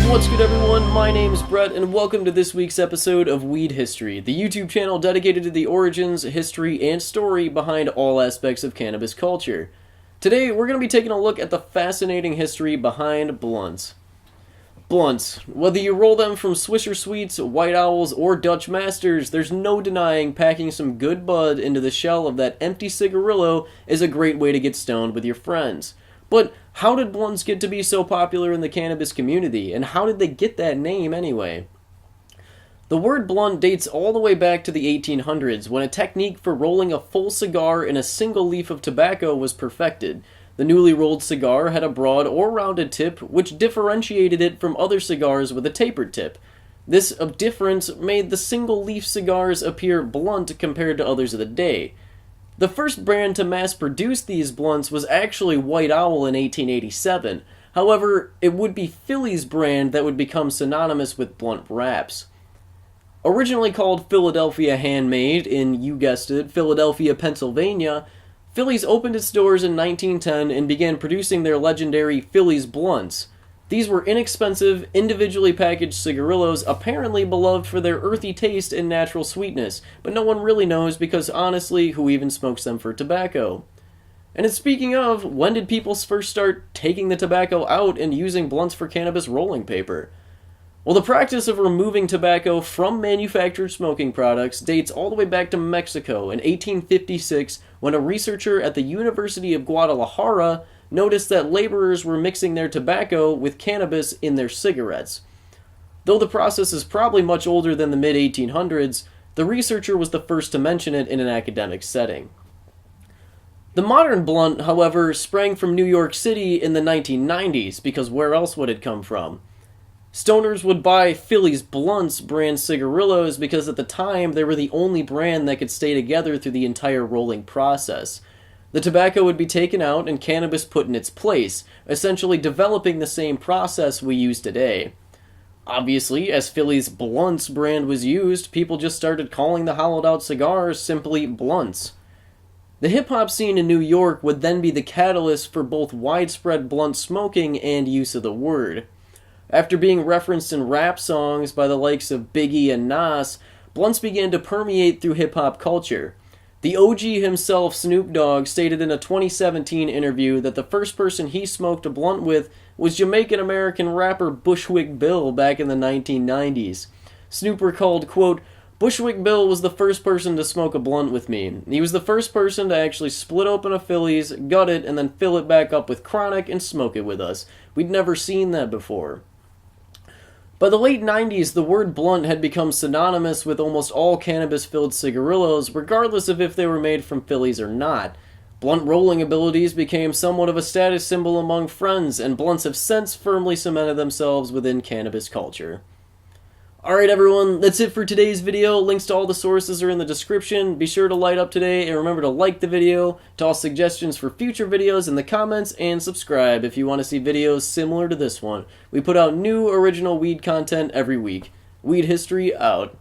What's good, everyone? My name's Brett, and welcome to this week's episode of Weed History, the YouTube channel dedicated to the origins, history, and story behind all aspects of cannabis culture. Today, we're going to be taking a look at the fascinating history behind blunts. Blunts. Whether you roll them from Swisher Sweets, White Owls, or Dutch Masters, there's no denying packing some good bud into the shell of that empty cigarillo is a great way to get stoned with your friends. But how did blunts get to be so popular in the cannabis community, and how did they get that name anyway? The word blunt dates all the way back to the 1800s, when a technique for rolling a full cigar in a single leaf of tobacco was perfected. The newly rolled cigar had a broad or rounded tip, which differentiated it from other cigars with a tapered tip. This difference made the single leaf cigars appear blunt compared to others of the day. The first brand to mass produce these blunts was actually White Owl in 1887. However, it would be Philly's brand that would become synonymous with blunt wraps. Originally called Philadelphia Handmade in, you guessed it, Philadelphia, Pennsylvania, Philly's opened its doors in 1910 and began producing their legendary Philly's blunts. These were inexpensive, individually packaged cigarillos, apparently beloved for their earthy taste and natural sweetness, but no one really knows because honestly, who even smokes them for tobacco? And speaking of, when did people first start taking the tobacco out and using blunts for cannabis rolling paper? Well, the practice of removing tobacco from manufactured smoking products dates all the way back to Mexico in 1856 when a researcher at the University of Guadalajara noticed that laborers were mixing their tobacco with cannabis in their cigarettes. Though the process is probably much older than the mid-1800s, the researcher was the first to mention it in an academic setting. The modern blunt, however, sprang from New York City in the 1990s, because where else would it come from? Stoners would buy Philly's Blunts brand cigarillos because at the time they were the only brand that could stay together through the entire rolling process. The tobacco would be taken out and cannabis put in its place, essentially developing the same process we use today. Obviously, as Philly's Blunts brand was used, people just started calling the hollowed out cigars simply blunts. The hip-hop scene in New York would then be the catalyst for both widespread blunt smoking and use of the word. After being referenced in rap songs by the likes of Biggie and Nas, blunts began to permeate through hip-hop culture. The OG himself, Snoop Dogg, stated in a 2017 interview that the first person he smoked a blunt with was Jamaican-American rapper Bushwick Bill back in the 1990s. Snoop recalled, quote, "Bushwick Bill was the first person to smoke a blunt with me. He was the first person to actually split open a Phillies, gut it, and then fill it back up with Chronic and smoke it with us. We'd never seen that before." By the late 90s, the word blunt had become synonymous with almost all cannabis-filled cigarillos, regardless of if they were made from Phillies or not. Blunt rolling abilities became somewhat of a status symbol among friends, and blunts have since firmly cemented themselves within cannabis culture. Alright everyone, that's it for today's video. Links to all the sources are in the description. Be sure to light up today, and remember to like the video, toss suggestions for future videos in the comments, and subscribe if you want to see videos similar to this one. We put out new original weed content every week. Weed History out.